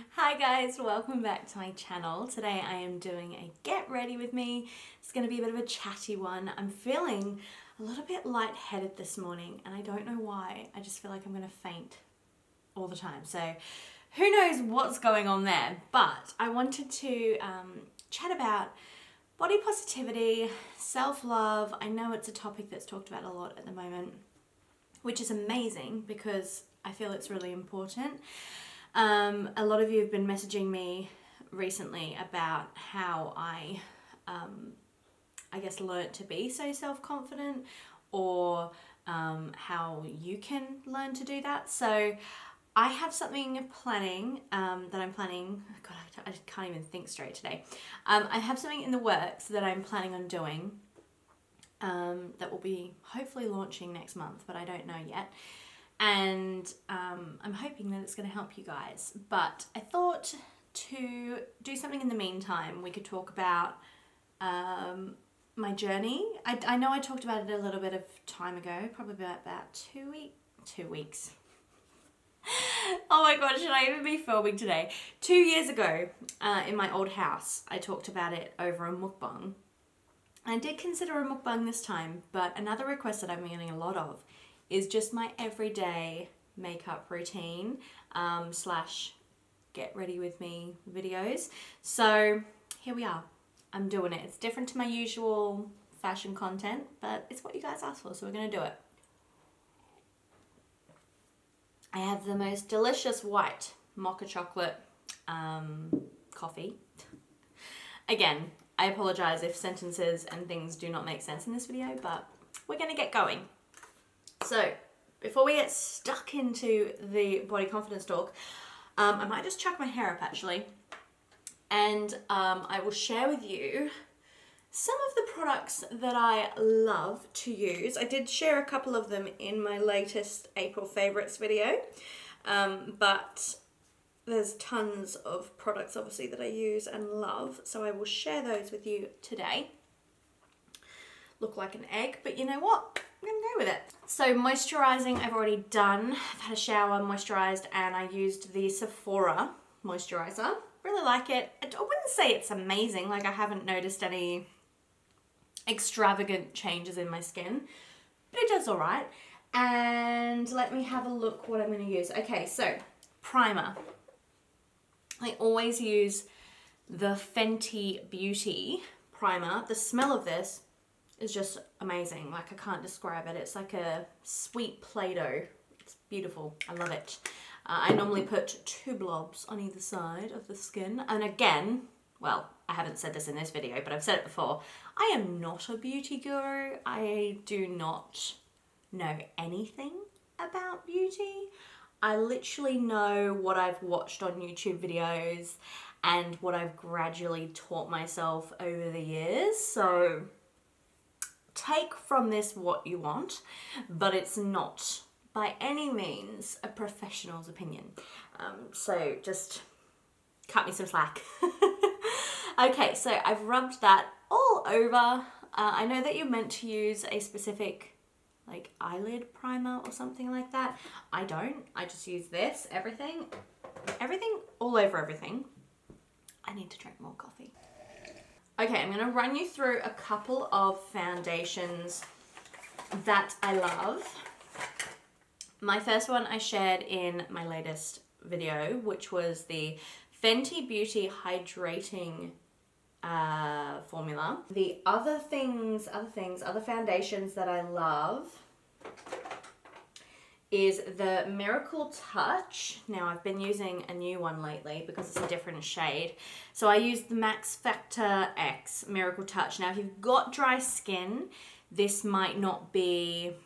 Hi guys, welcome back to my channel. Today I am doing a get ready with me. It's going to be a bit of a chatty one. I'm feeling a little bit lightheaded this morning and I don't know why. I just feel like I'm going to faint all the time. So who knows what's going on there. But I wanted to chat about body positivity, self-love. I know it's a topic that's talked about a lot at the moment, which is amazing because I feel it's really important. A lot of you have been messaging me recently about how I guess learnt to be so self-confident, or how you can learn to do that. So I have something planning that I'm planning. God, I can't even think straight today. I have something in the works that I'm planning on doing that will be hopefully launching next month, but I don't know yet. And I'm hoping that it's going to help you guys. But I thought to do something in the meantime. We could talk about my journey. I know I talked about it a little bit of time ago, probably about 2 weeks. Oh my god, should I even be filming today? 2 years ago, in my old house, I talked about it over a mukbang. I did consider a mukbang this time, but another request that I've been getting a lot of is just my everyday makeup routine slash get ready with me videos. So here we are. I'm doing it. It's different to my usual fashion content, but it's what you guys asked for, so we're gonna do it. I have the most delicious white mocha chocolate coffee. Again, I apologize if sentences and things do not make sense in this video, but we're gonna get going. So, before we get stuck into the body confidence talk, I might just chuck my hair up actually, and I will share with you some of the products that I love to use. I did share a couple of them in my latest April favorites video, but there's tons of products obviously that I use and love, so I will share those with you today. Look like an egg, but you know what? I'm gonna go with it. So moisturizing, I've already done. I've had a shower, moisturized, and I used the Sephora moisturizer. Really like it. I wouldn't say it's amazing. Like, I haven't noticed any extravagant changes in my skin, but it does all right. And let me have a look what I'm gonna use. Okay, so primer. I always use the Fenty Beauty primer. The smell of this is just amazing. Like, I can't describe it. It's like a sweet Play-Doh. It's beautiful. I love it. I normally put 2 blobs on either side of the skin. And again, well, I haven't said this in this video, but I've said it before. I am not a beauty guru. I do not know anything about beauty. I literally know what I've watched on YouTube videos and what I've gradually taught myself over the years. So take from this what you want, but it's not by any means a professional's opinion. So just cut me some slack. Okay, so I've rubbed that all over. I know that you're meant to use a specific like eyelid primer or something like that. I don't. I just use this. Everything all over everything. I need to drink more coffee. Okay, I'm going to run you through a couple of foundations that I love. My first one I shared in my latest video, which was the Fenty Beauty Hydrating formula. The other foundations that I love is the Miracle Touch. Now, I've been using a new one lately because it's a different shade. So I used the Max Factor X Miracle Touch. Now, if you've got dry skin, this might not be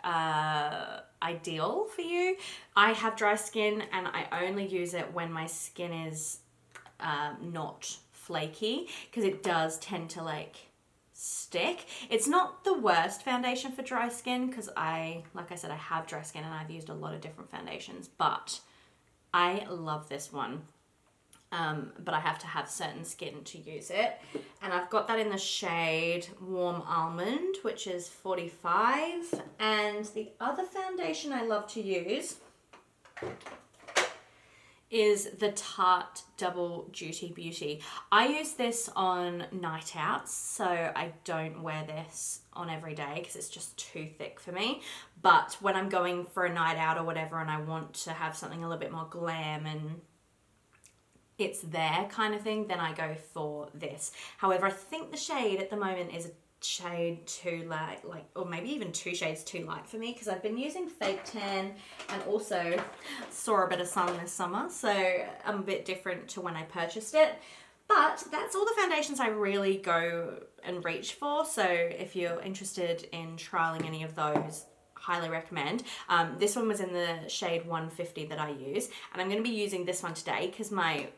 ideal for you. I have dry skin and I only use it when my skin is not flaky, because it does tend to like stick. It's not the worst foundation for dry skin because like I said, I have dry skin and I've used a lot of different foundations, but I love this one. But I have to have certain skin to use it. And I've got that in the shade Warm Almond, which is 45. And the other foundation I love to use is the Tarte Double Duty Beauty. I use this on night outs, so I don't wear this on every day because it's just too thick for me. But when I'm going for a night out or whatever and I want to have something a little bit more glam and it's there kind of thing, then I go for this. However, I think the shade at the moment is a shade too light, or maybe even 2 shades too light for me, because I've been using fake tan and also saw a bit of sun this summer, so I'm a bit different to when I purchased it. But that's all the foundations I really go and reach for, so if you're interested in trialing any of those, highly recommend. This one was in the shade 150 that I use, and I'm going to be using this one today because my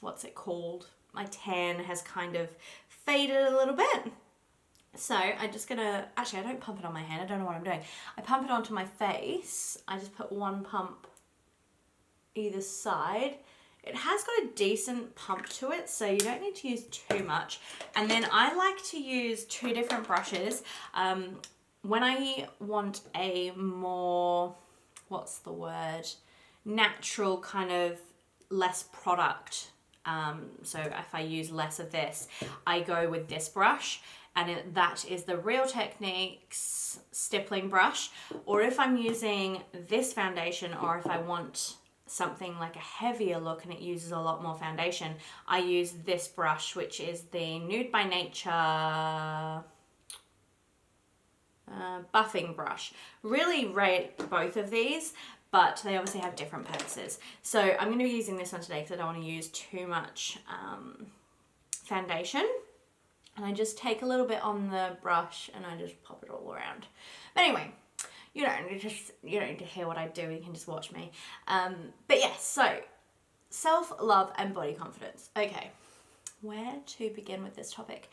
what's it called, my tan has kind of faded a little bit. So I'm just gonna, actually I don't pump it on my hand, I don't know what I'm doing. I pump it onto my face. I just put 1 pump either side. It has got a decent pump to it, so you don't need to use too much. And then I like to use 2 different brushes. When I want a more, what's the word, natural kind of less product, so if I use less of this, I go with this brush, and that is the Real Techniques stippling brush. Or if I'm using this foundation, or if I want something like a heavier look and it uses a lot more foundation, I use this brush, which is the Nude by Nature buffing brush. Really rate both of these, but they obviously have different purposes. So I'm going to be using this one today because I don't want to use too much foundation. And I just take a little bit on the brush and I just pop it all around. But anyway, you don't need to hear what I do, you can just watch me. But yes, so self-love and body confidence. Okay, where to begin with this topic?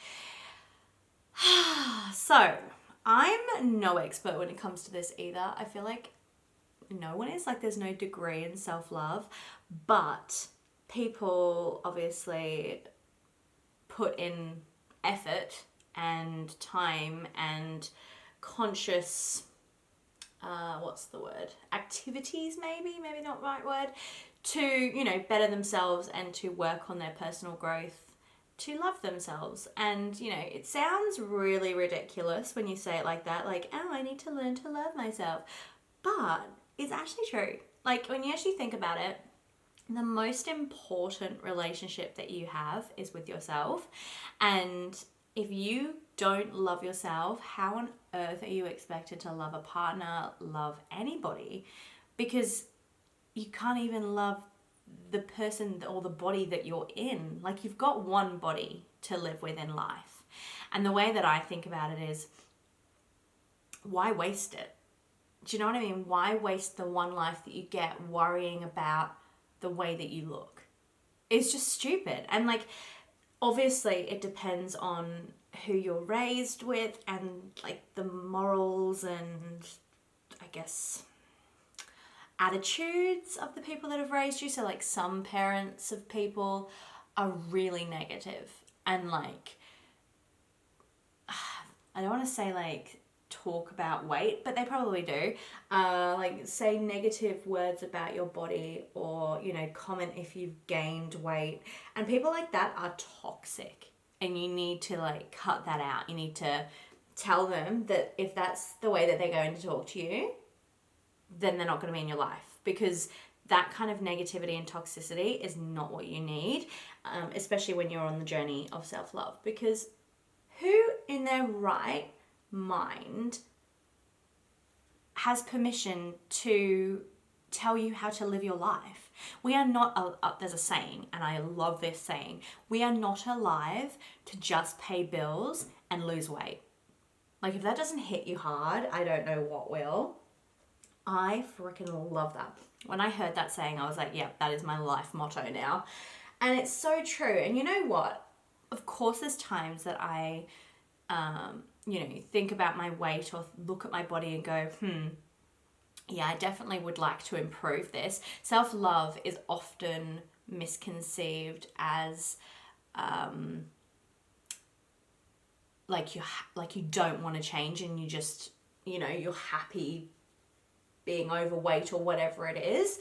So I'm no expert when it comes to this either. I feel like no one is, like there's no degree in self-love, but people obviously put in effort and time and conscious, what's the word, activities, maybe not the right word, to, you know, better themselves and to work on their personal growth, to love themselves. And, you know, it sounds really ridiculous when you say it like that, like, oh, I need to learn to love myself. But it's actually true. Like, when you actually think about it, the most important relationship that you have is with yourself. And if you don't love yourself, how on earth are you expected to love a partner, love anybody? Because you can't even love the person or the body that you're in. Like, you've got one body to live with in life. And the way that I think about it is, why waste it? Do you know what I mean? Why waste the one life that you get worrying about the way that you look? It's just stupid. And like, obviously it depends on who you're raised with and like the morals and I guess attitudes of the people that have raised you. So like some parents of people are really negative and like, I don't want to say like talk about weight, but they probably do, like say negative words about your body, or you know, comment if you've gained weight, and people like that are toxic, and you need to like cut that out. You need to tell them that if that's the way that they're going to talk to you, then they're not going to be in your life, because that kind of negativity and toxicity is not what you need, especially when you're on the journey of self-love. Because who in their right mind has permission to tell you how to live your life? We are not, there's a saying, and I love this saying, we are not alive to just pay bills and lose weight. Like, if that doesn't hit you hard, I don't know what will. I freaking love that. When I heard that saying, I was like, yeah, that is my life motto now. And it's so true. And you know what? Of course, there's times that I, you know, think about my weight or look at my body and go, yeah, I definitely would like to improve this. Self-love is often misconceived as like you don't want to change, and you just, you know, you're happy being overweight or whatever it is.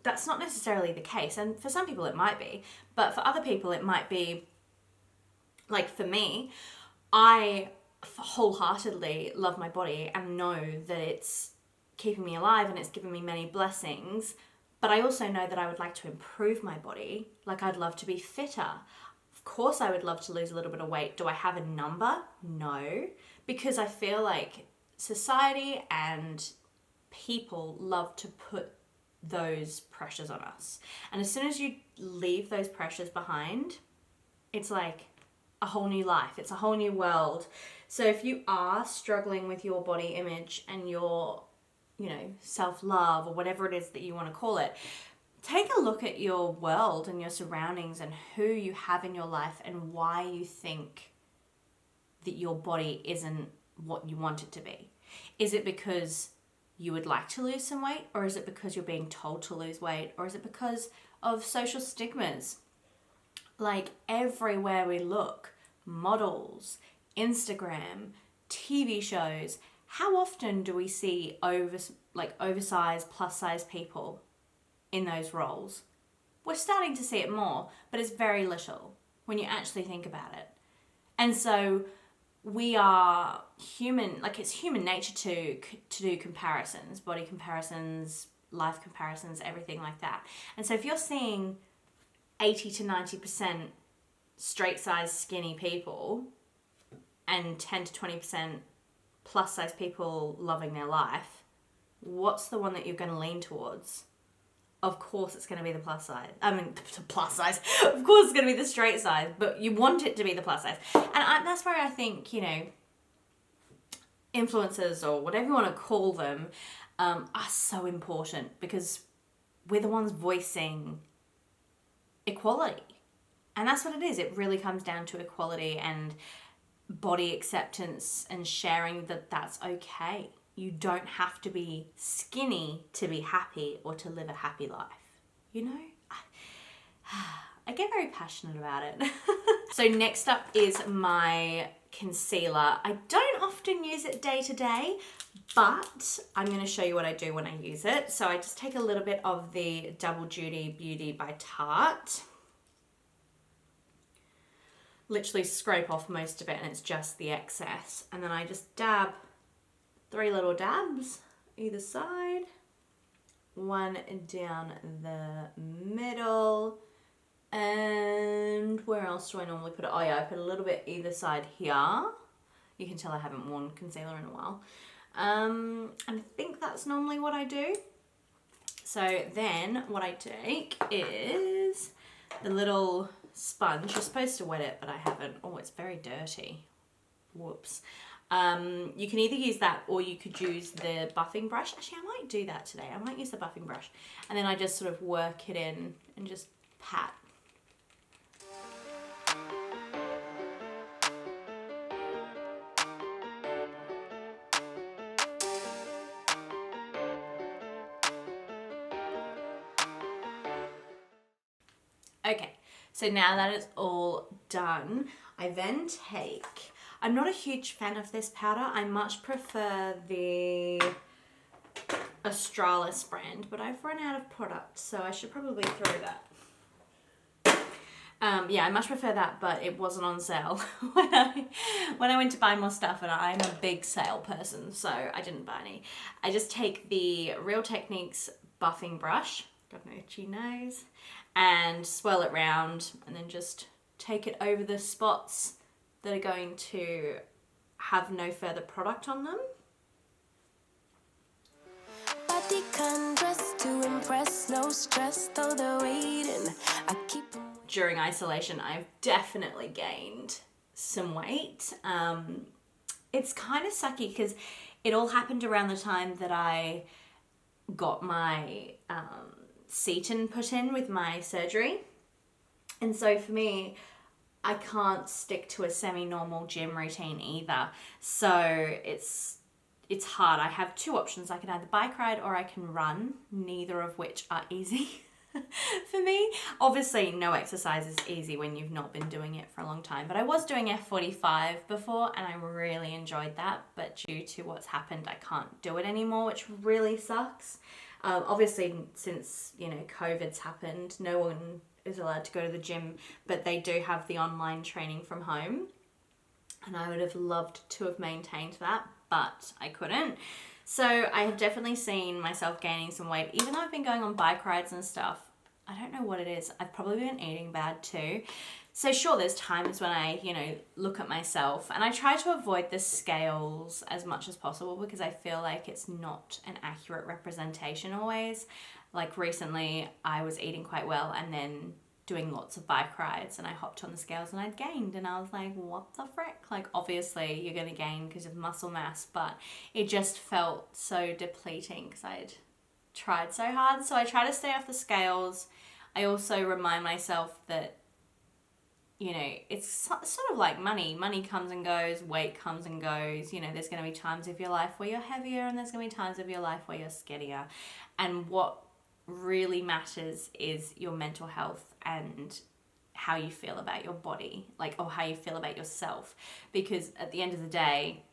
that's not necessarily the case. And for some people it might be, but for other people it might be, like for me, I wholeheartedly love my body and know that it's keeping me alive and it's given me many blessings. But I also know that I would like to improve my body. Like, I'd love to be fitter. Of course, I would love to lose a little bit of weight. Do I have a number? No, because I feel like society and people love to put those pressures on us. And as soon as you leave those pressures behind, it's like a whole new life. It's a whole new world. So if you are struggling with your body image and your, self-love, or whatever it is that you want to call it, take a look at your world and your surroundings and who you have in your life and why you think that your body isn't what you want it to be. Is it because you would like to lose some weight, or is it because you're being told to lose weight, or is it because of social stigmas? Like, everywhere we look, models, Instagram, TV shows, how often do we see oversized, plus size people in those roles? We're starting to see it more, but it's very little when you actually think about it. And so we are human, like, it's human nature to do comparisons, body comparisons, life comparisons, everything like that. And so if you're seeing 80 to 90% straight size skinny people and 10 to 20% plus size people loving their life, what's the one that you're going to lean towards? Of course it's going to be the plus size. Plus size. Of course it's going to be the straight size, but you want it to be the plus size. And that's where I think, influencers, or whatever you want to call them, are so important, because we're the ones voicing equality. And that's what it is. It really comes down to equality and body acceptance and sharing that that's okay. You don't have to be skinny to be happy or to live a happy life. I get very passionate about it. So next up is my concealer. I don't often use it day to day, but I'm going to show you what I do when I use it. So I just take a little bit of the Double Duty Beauty by Tarte. Literally scrape off most of it, and it's just the excess. And then I just dab 3 little dabs either side, one down the middle, and where else do I normally put it? Oh yeah, I put a little bit either side here. You can tell I haven't worn concealer in a while. And I think that's normally what I do. So then what I take is the little sponge. You're supposed to wet it, but I haven't. Oh, it's very dirty. Whoops. You can either use that, or you could use the buffing brush. Actually, I might do that today. I might use the buffing brush. And then I just sort of work it in and just pat. Okay, so now that it's all done, I then take, I'm not a huge fan of this powder. I much prefer the Australis brand, but I've run out of product, so I should probably throw that. Yeah, I much prefer that, but it wasn't on sale when I went to buy more stuff, and I'm a big sale person, so I didn't buy any. I just take the Real Techniques buffing brush, got an itchy nose, and swirl it round, and then just take it over the spots that are going to have no further product on them. Body dress to impress, no stress, though they're waiting. During isolation, I've definitely gained some weight. It's kind of sucky because it all happened around the time that I got my Seton put in with my surgery. And so for me, I can't stick to a semi-normal gym routine either. So it's hard. I have 2 options. I can either bike ride or I can run, neither of which are easy for me. Obviously, no exercise is easy when you've not been doing it for a long time. But I was doing F45 before, and I really enjoyed that. But due to what's happened, I can't do it anymore, which really sucks. Obviously, since, you know, COVID's happened, no one is allowed to go to the gym, but they do have the online training from home. And I would have loved to have maintained that, but I couldn't. So I have definitely seen myself gaining some weight, even though I've been going on bike rides and stuff. I don't know what it is. I've probably been eating bad too. So sure, there's times when I, you know, look at myself, and I try to avoid the scales as much as possible because I feel like it's not an accurate representation always. Like recently I was eating quite well and then doing lots of bike rides, and I hopped on the scales and I'd gained, and I was like, what the frick? Like, obviously you're going to gain because of muscle mass, but it just felt so depleting because I'd tried so hard. So I try to stay off the scales. I also remind myself that, you know, it's sort of like money. Money comes and goes, weight comes and goes. You know, there's going to be times of your life where you're heavier, and there's going to be times of your life where you're skinnier. And what really matters is your mental health and how you feel about your body, like, or how you feel about yourself. Because at the end of the day,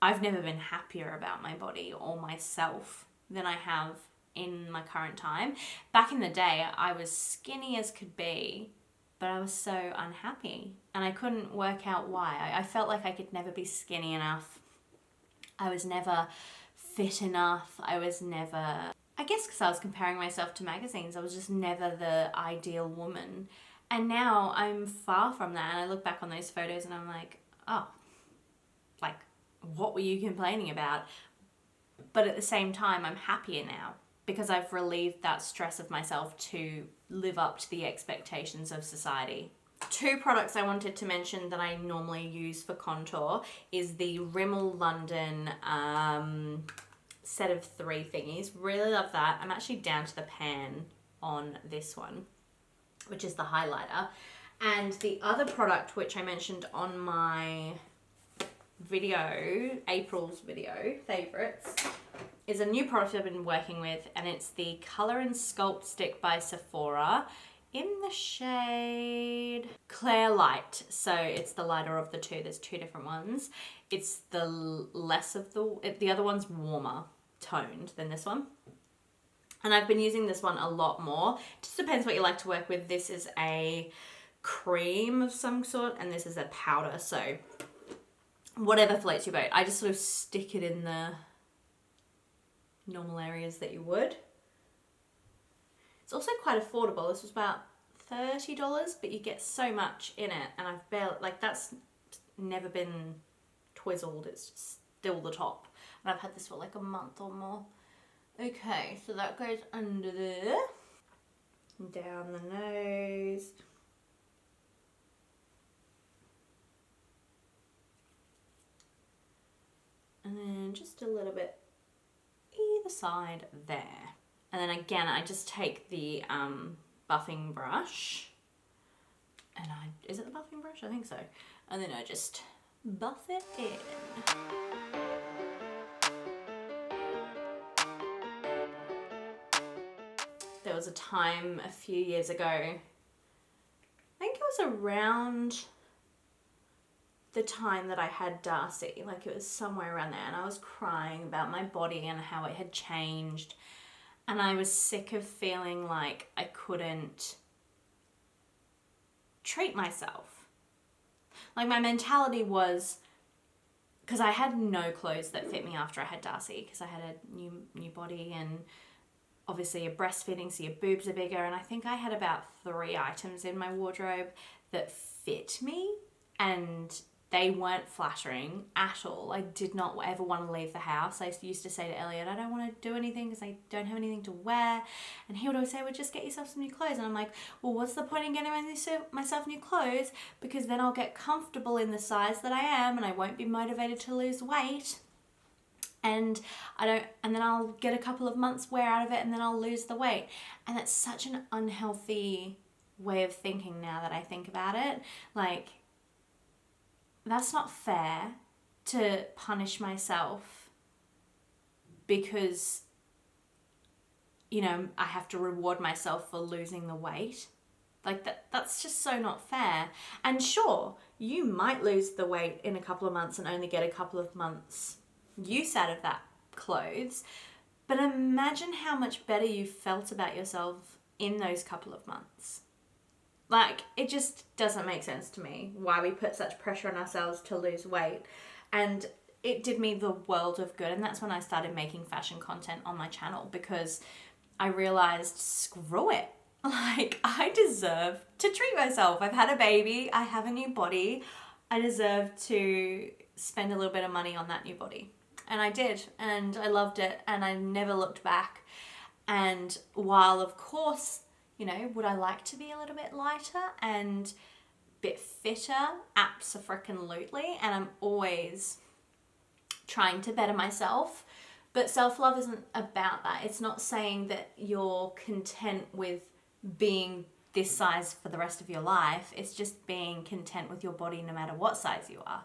I've never been happier about my body or myself than I have in my current time. Back in the day, I was skinny as could be, but I was so unhappy and I couldn't work out why. I felt like I could never be skinny enough. I was never fit enough. I was never, I guess because I was comparing myself to magazines, I was just never the ideal woman. And now I'm far from that, and I look back on those photos and I'm like, oh, like, what were you complaining about? But at the same time, I'm happier now because I've relieved that stress of myself to live up to the expectations of society. 2 products I wanted to mention that I normally use for contour is the Rimmel London set of 3 thingies. Really love that. I'm actually down to the pan on this one, which is the highlighter. And the other product, which I mentioned on my video, April's video, favorites, is a new product I've been working with, and it's the Colour and Sculpt Stick by Sephora in the shade Clear Light. So it's the lighter of the 2. There's 2 different ones. It's the less of the other one's warmer toned than this one. And I've been using this one a lot more. It just depends what you like to work with. This is a cream of some sort, and this is a powder. So whatever floats your boat. I just sort of stick it in the normal areas that you would. It's also quite affordable. This was about $30, but you get so much in it, and I've barely, like, that's never been twizzled. It's still the top, and I've had this for like a month or more. Okay, so that goes under there, down the nose, and then just a little bit either side there. And then again, I just take the buffing brush, and is it the buffing brush? I think so. And then I just buff it in. There was a time a few years ago, I think it was around the time that I had Darcy, like it was somewhere around there, and I was crying about my body and how it had changed, and I was sick of feeling like I couldn't treat myself. Like, my mentality was, because I had no clothes that fit me after I had Darcy, because I had a new body, and obviously you're breastfeeding, so your boobs are bigger, and I think I had about 3 items in my wardrobe that fit me, and they weren't flattering at all. I did not ever want to leave the house. I used to say to Elliot, I don't want to do anything because I don't have anything to wear. And he would always say, well, just get yourself some new clothes. And I'm like, well, what's the point in getting myself new clothes? Because then I'll get comfortable in the size that I am, and I won't be motivated to lose weight. And then I'll get a couple of months wear out of it, and then I'll lose the weight. And that's such an unhealthy way of thinking now that I think about it. Like, that's not fair to punish myself because, you know, I have to reward myself for losing the weight. Like, that's just so not fair. And sure, you might lose the weight in a couple of months and only get a couple of months use out of that clothes, But imagine how much better you felt about yourself in those couple of months. Like, it just doesn't make sense to me why we put such pressure on ourselves to lose weight. And it did me the world of good. And that's when I started making fashion content on my channel, because I realized, screw it. Like, I deserve to treat myself. I've had a baby. I have a new body. I deserve to spend a little bit of money on that new body. And I did. And I loved it. And I never looked back. And while, of course, you know, would I like to be a little bit lighter and a bit fitter? Abso-freaking-lutely. And I'm always trying to better myself. But self-love isn't about that. It's not saying that you're content with being this size for the rest of your life. It's just being content with your body no matter what size you are,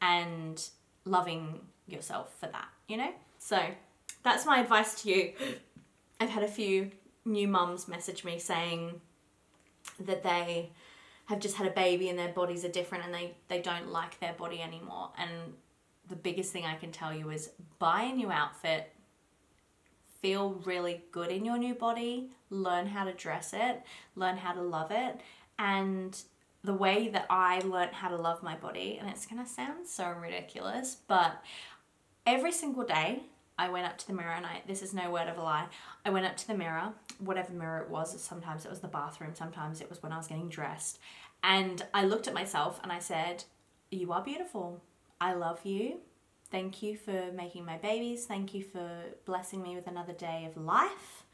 and loving yourself for that, you know? So that's my advice to you. I've had a few new mums message me saying that they have just had a baby and their bodies are different and they don't like their body anymore. And the biggest thing I can tell you is buy a new outfit, feel really good in your new body, learn how to dress it, learn how to love it. And the way that I learned how to love my body, and it's going to sound so ridiculous, but every single day I went up to the mirror, and this is no word of a lie, I went up to the mirror, whatever mirror it was, sometimes it was the bathroom, sometimes it was when I was getting dressed, and I looked at myself and I said, you are beautiful. I love you. Thank you for making my babies. Thank you for blessing me with another day of life.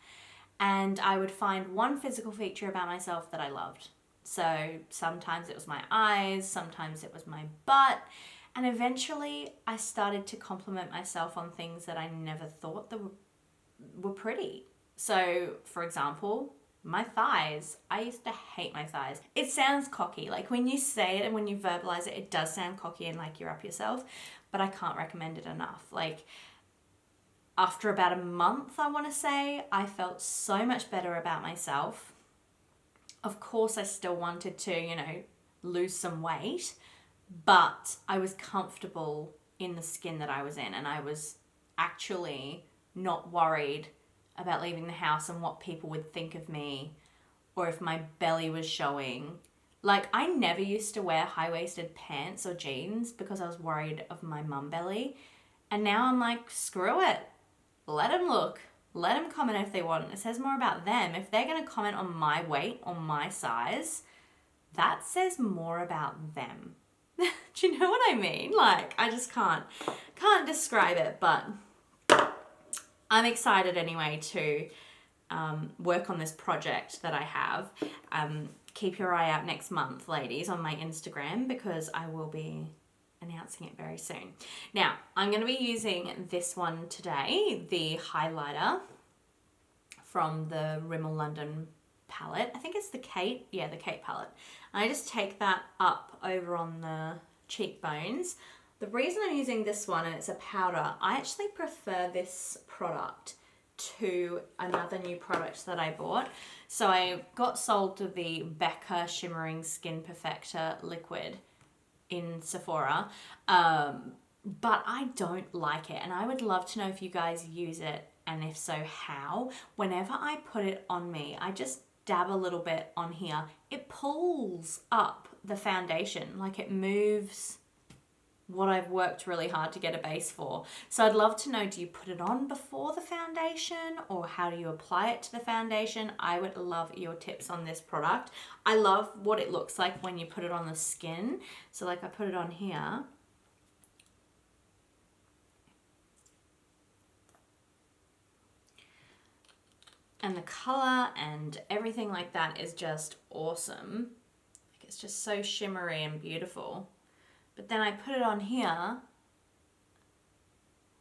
And I would find one physical feature about myself that I loved. So sometimes it was my eyes, sometimes it was my butt. And eventually I started to compliment myself on things that I never thought that were pretty. So for example, my thighs. I used to hate my thighs. It sounds cocky. Like when you say it and when you verbalize it, it does sound cocky and like you're up yourself. But I can't recommend it enough. Like after about a month, I want to say, I felt so much better about myself. Of course, I still wanted to, you know, lose some weight, but I was comfortable in the skin that I was in, and I was actually not worried about leaving the house and what people would think of me, or if my belly was showing. Like, I never used to wear high-waisted pants or jeans because I was worried of my mum belly. And now I'm like, screw it. Let them look. Let them comment if they want. It says more about them. If they're going to comment on my weight or my size, that says more about them. Do you know what I mean? Like, I just can't describe it, but I'm excited anyway to work on this project that I have. Keep your eye out next month, ladies, on my Instagram, because I will be announcing it very soon. Now, I'm going to be using this one today, the highlighter from the Rimmel London palette. I think it's the Kate, the Kate palette. And I just take that up over on the cheekbones. The reason I'm using this one, and it's a powder, I actually prefer this product to another new product that I bought. So I got sold to the Becca Shimmering Skin Perfector liquid in Sephora, but I don't like it, and I would love to know if you guys use it, and if so, how. Whenever I put it on me, I just dab a little bit on here. It pulls up the foundation, like it moves what I've worked really hard to get a base for. So I'd love to know, do you put it on before the foundation, or how do you apply it to the foundation? I would love your tips on this product. I love what it looks like when you put it on the skin. So like I put it on here. And the color and everything like that is just awesome. Like it's just so shimmery and beautiful. But then I put it on here,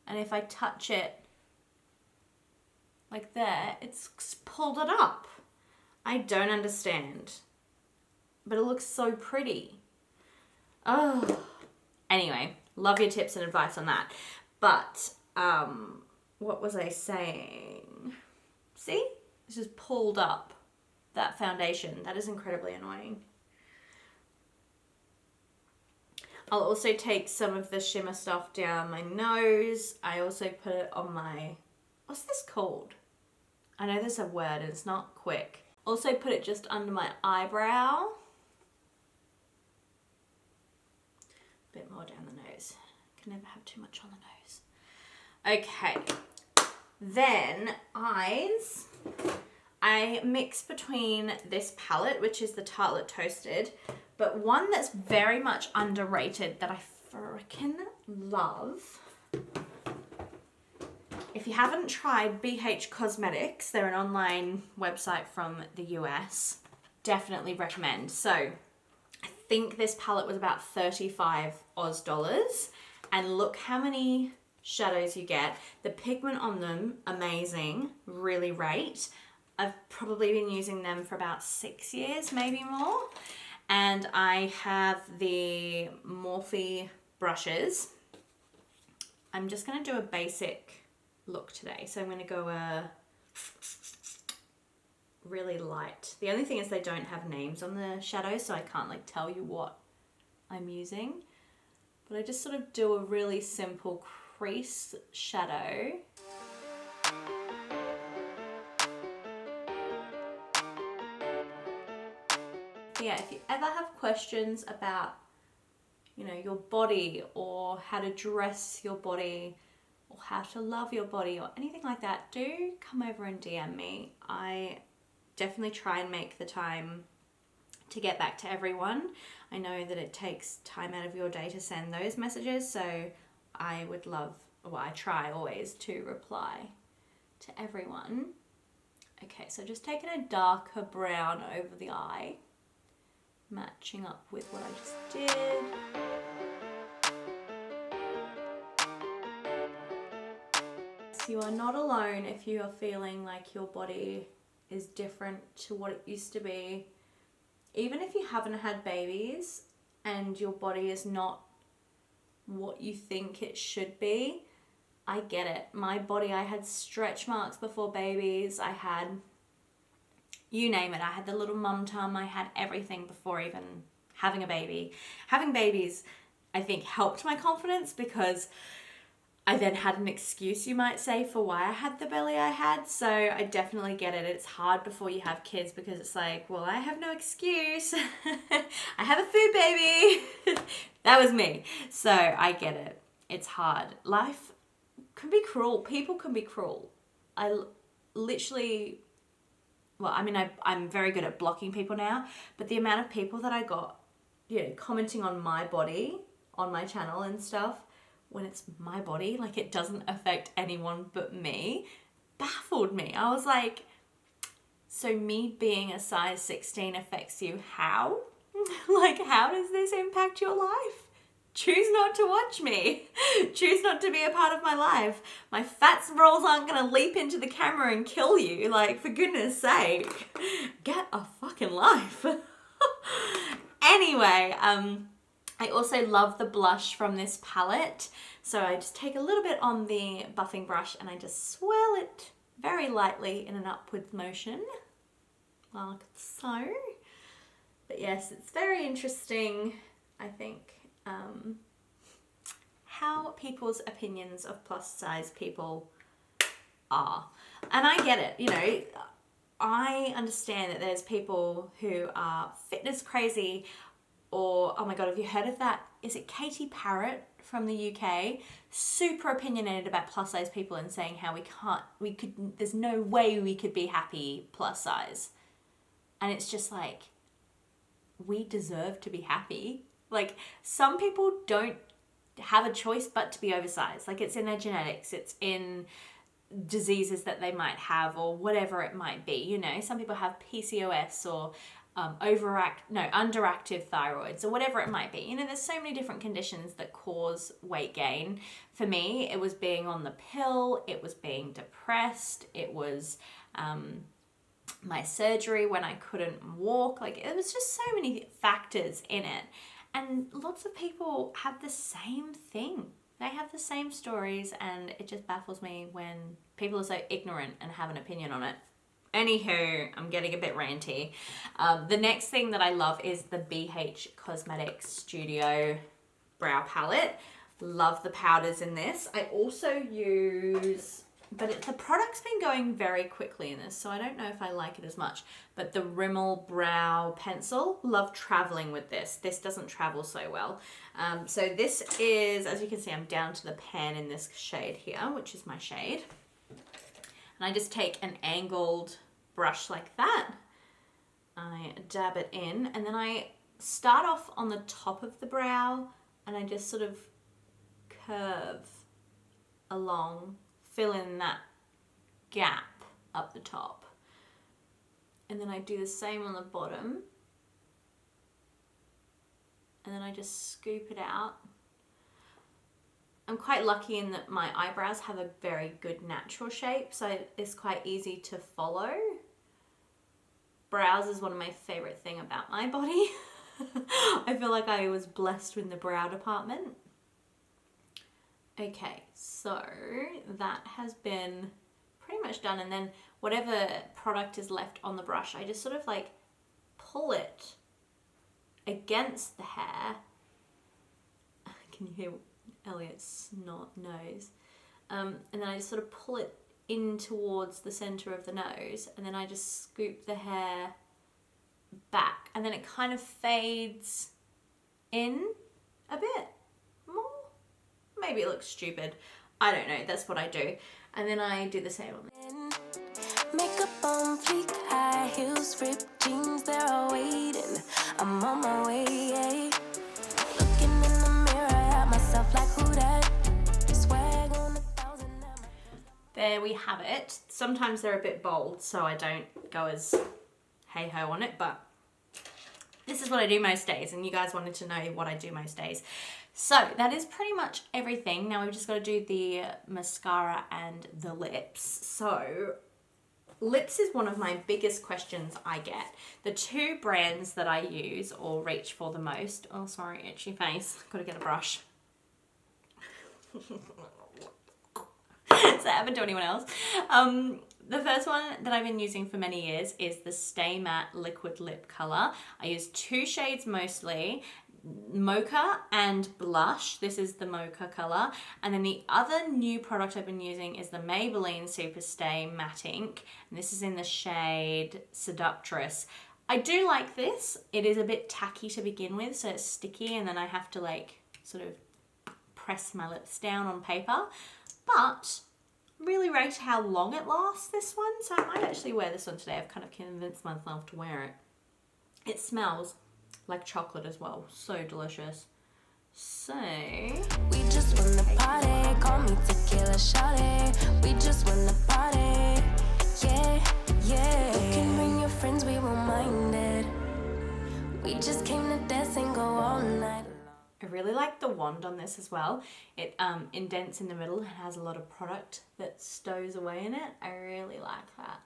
and if I touch it like there, it's pulled it up. I don't understand, but it looks so pretty. Oh, anyway, love your tips and advice on that. But what was I saying? See, it's just pulled up that foundation. That is incredibly annoying. I'll also take some of the shimmer stuff down my nose. I also put it on my what's this called? I know there's a word and it's not quick. Also put it just under my eyebrow. A bit more down the nose. Can never have too much on the nose. Okay. Then eyes. I mix between this palette, which is the Tartelette Toasted, but one that's very much underrated that I freaking love. If you haven't tried BH Cosmetics, they're an online website from the US, definitely recommend. So I think this palette was about 35 Oz dollars, and look how many shadows you get. The pigment on them, amazing, really rate. I've probably been using them for about 6 years, maybe more. And I have the Morphe brushes. I'm just gonna do a basic look today. So I'm gonna go really light. The only thing is they don't have names on the shadows, so I can't like tell you what I'm using. But I just sort of do a really simple crease shadow. Yeah, if you ever have questions about, you know, your body or how to dress your body or how to love your body or anything like that, do come over and DM me. I definitely try and make the time to get back to everyone. I know that it takes time out of your day to send those messages, so I would love, well, I try always to reply to everyone. Okay, so just taking a darker brown over the eye, matching up with what I just did. So you are not alone if you are feeling like your body is different to what it used to be. Even if you haven't had babies and your body is not what you think it should be, I get it. My body, I had stretch marks before babies. I had, you name it. I had the little mum tum. I had everything before even having a baby. Having babies, I think, helped my confidence because I then had an excuse, you might say, for why I had the belly I had. So I definitely get it. It's hard before you have kids because it's like, well, I have no excuse. I have a food baby. That was me. So I get it. It's hard. Life can be cruel. People can be cruel. I literally, well, I mean, I'm very good at blocking people now, but the amount of people that I got, you know, commenting on my body, on my channel and stuff, when it's my body, like it doesn't affect anyone but me, baffled me. I was like, so me being a size 16 affects you how? Like, how does this impact your life? Choose not to watch me. Choose not to be a part of my life. My fats rolls aren't gonna leap into the camera and kill you. Like, for goodness sake, get a fucking life. Anyway, I also love the blush from this palette. So I just take a little bit on the buffing brush and I just swirl it very lightly in an upwards motion, like so. But yes, it's very interesting, I think, how people's opinions of plus size people are. And I get it, you know, I understand that there's people who are fitness crazy. Or, oh my God, have you heard of that? Is it Katie Parrott from the UK? Super opinionated about plus size people and saying how there's no way we could be happy plus size. And it's just like, we deserve to be happy. Like, some people don't have a choice but to be oversized. Like, it's in their genetics, it's in diseases that they might have or whatever it might be. You know, some people have PCOS or underactive thyroids or whatever it might be. You know, there's so many different conditions that cause weight gain. For me, it was being on the pill, it was being depressed, it was my surgery when I couldn't walk. Like, it was just so many factors in it. And lots of people have the same thing. They have the same stories, and it just baffles me when people are so ignorant and have an opinion on it. Anywho, I'm getting a bit ranty. The next thing that I love is the BH Cosmetics Studio Brow Palette. Love the powders in this. I also use But the product's been going very quickly in this, so I don't know if I like it as much. But the Rimmel Brow Pencil, love traveling with this. This doesn't travel so well. So this is, as you can see, I'm down to the pan in this shade here, which is my shade. And I just take an angled brush like that. I dab it in, and then I start off on the top of the brow, and I just sort of curve along, fill in that gap up the top. And then I do the same on the bottom. And then I just scoop it out. I'm quite lucky in that my eyebrows have a very good natural shape, so it's quite easy to follow. Brows is one of my favorite things about my body. I feel like I was blessed in the brow department. Okay, so that has been pretty much done, and then whatever product is left on the brush, I just sort of like pull it against the hair. Can you hear Elliot's snot nose? And then I just sort of pull it in towards the center of the nose, and then I just scoop the hair back, and then it kind of fades in a bit more. Maybe it looks stupid. I don't know. That's what I do. And then I do the same on this. Makeup on fleek, high heels, ripped jeans, they're all waiting. I'm on my way, yeah. Looking in the mirror at myself like who that? Swag on 1,000. There we have it. Sometimes they're a bit bold, so I don't go as hey-ho on it, but this is what I do most days, and you guys wanted to know what I do most days. So that is pretty much everything. Now we've just got to do the mascara and the lips. So lips is one of my biggest questions I get. The two brands that I use or reach for the most, oh sorry, itchy face, got to get a brush. Does that happen to anyone else? The first one that I've been using for many years is the Stay Matte Liquid Lip Color. I use two shades mostly, Mocha and Blush. This is the Mocha color. And then the other new product I've been using is the Maybelline Super Stay Matte Ink. And this is in the shade Seductress. I do like this. It is a bit tacky to begin with, so it's sticky, and then I have to like sort of press my lips down on paper. But really rate how long it lasts, this one. So I might actually wear this one today. I've kind of convinced myself to wear it. It smells like chocolate as well. So delicious. So we just won the party, call me tequila shawty. We just won the party, yeah, yeah. You can bring your friends, we won't mind it. We just came to dance and go all night. I really like the wand on this as well. It indents in the middle and has a lot of product that stows away in it. I really like that.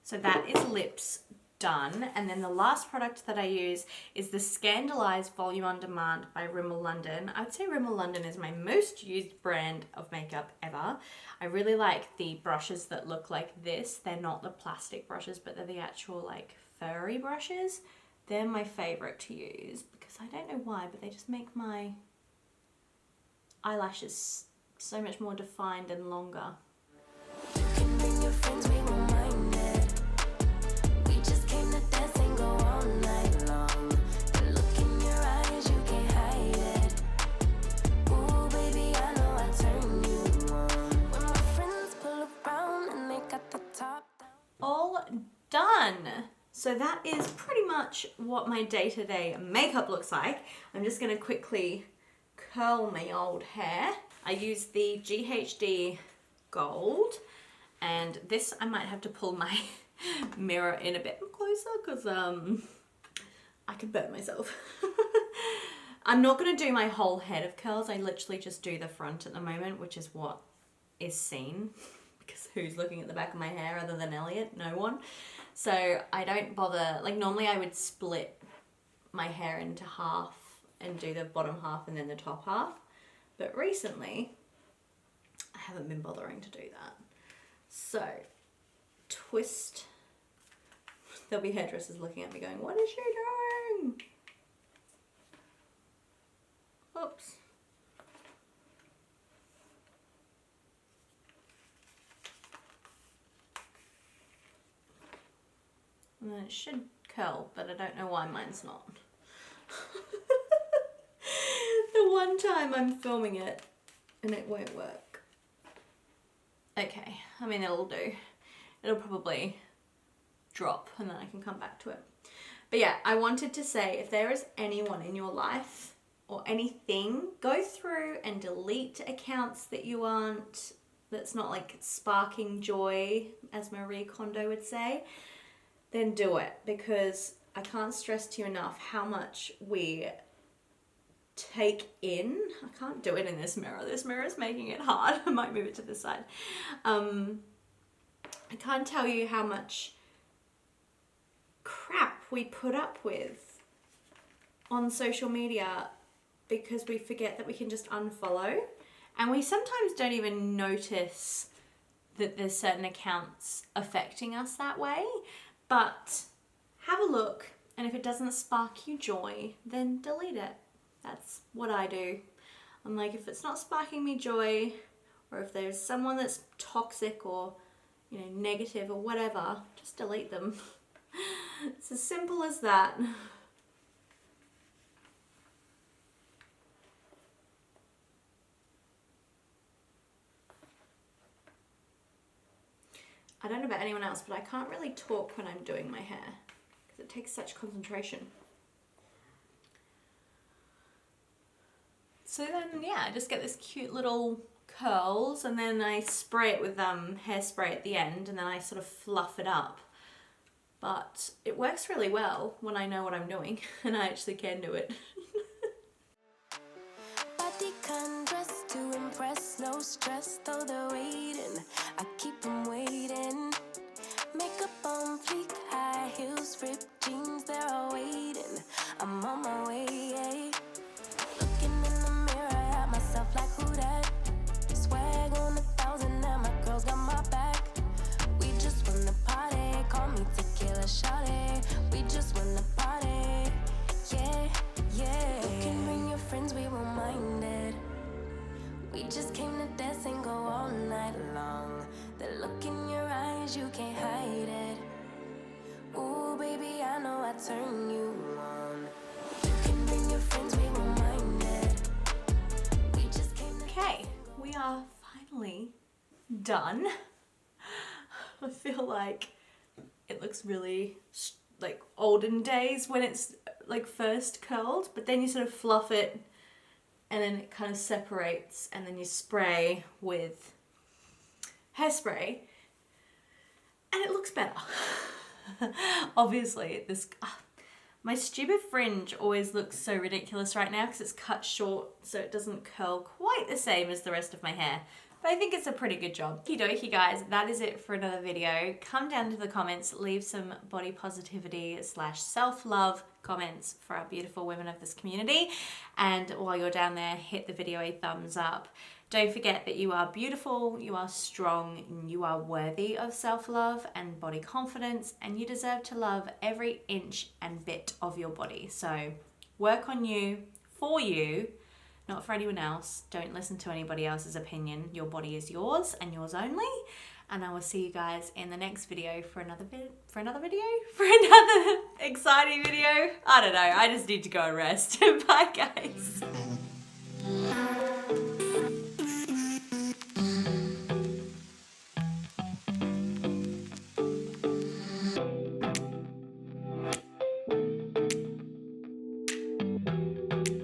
So that is lips done. And then the last product that I use is the Scandalised Volume on Demand by Rimmel London. I would say Rimmel London is my most used brand of makeup ever. I really like the brushes that look like this. They're not the plastic brushes, but they're the actual like furry brushes. They're my favorite to use because I don't know why, but they just make my eyelashes so much more defined and longer. You can bring your friends, we won't mind it. We just came to dance and go all night long. The look in your eyes, you can't hide it. Ooh, baby, I know I turn you on. When my friends pull around and they got the top down. All done. So that is pretty much what my day-to-day makeup looks like. I'm just going to quickly curl my old hair. I use the GHD Gold, and this I might have to pull my mirror in a bit closer because I could burn myself. I'm not going to do my whole head of curls. I literally just do the front at the moment, which is what is seen, because who's looking at the back of my hair other than Elliot? No one. So I don't bother, like normally I would split my hair into half and do the bottom half and then the top half. But recently, I haven't been bothering to do that. So, twist there'll be hairdressers looking at me going, what is she doing? Oops. And then it should curl, but I don't know why mine's not. The one time I'm filming it and it won't work. Okay, I mean it'll do. It'll probably drop and then I can come back to it. But yeah, I wanted to say, if there is anyone in your life or anything, go through and delete accounts that you aren't, that's not like sparking joy, as Marie Kondo would say, then do it, because I can't stress to you enough how much we take in. I can't do it in this mirror. This mirror is making it hard. I might move it to this side. I can't tell you how much crap we put up with on social media because we forget that we can just unfollow, and we sometimes don't even notice that there's certain accounts affecting us that way. But have a look, and if it doesn't spark you joy, then delete it. That's what I do. I'm like, if it's not sparking me joy, or if there's someone that's toxic or, you know, negative or whatever, just delete them. It's as simple as that. I don't know about anyone else, but I can't really talk when I'm doing my hair because it takes such concentration. So then, yeah, I just get this cute little curls, and then I spray it with hairspray at the end, and then I sort of fluff it up. But it works really well when I know what I'm doing, and I actually can do it. Body can dress to impress, no stress, though they're waiting. I keep them waiting. Makeup on fleek, high heels, ripped jeans, they're all waiting. I'm on my way, yeah. Looking in the mirror at myself like who that? Swag on 1,000 and my girls got my back. We just wanna party, call me tequila shawty. We just wanna party, yeah, yeah. You can bring your friends, we won't mind it. We just came to dance and go all night long. The look in your eyes, you can't hide it. Ooh, baby, I know I turn you on. You can bring your friends, we won't mind it. We just came to Okay, we are finally done. I feel like it looks really like olden days when it's like first curled, but then you sort of fluff it and then it kind of separates, and then you spray with hairspray and it looks better. Obviously my stupid fringe always looks so ridiculous right now because it's cut short, so it doesn't curl quite the same as the rest of my hair. But I think it's a pretty good job. Okie dokie guys, that is it for another video. Come down to the comments, leave some body positivity / self-love comments for our beautiful women of this community. And while you're down there, hit the video a thumbs up. Don't forget that you are beautiful, you are strong, and you are worthy of self-love and body confidence, and you deserve to love every inch and bit of your body. So work on you, for you, not for anyone else. Don't listen to anybody else's opinion. Your body is yours and yours only. And I will see you guys in the next video for another exciting video. I don't know. I just need to go and rest. Bye guys.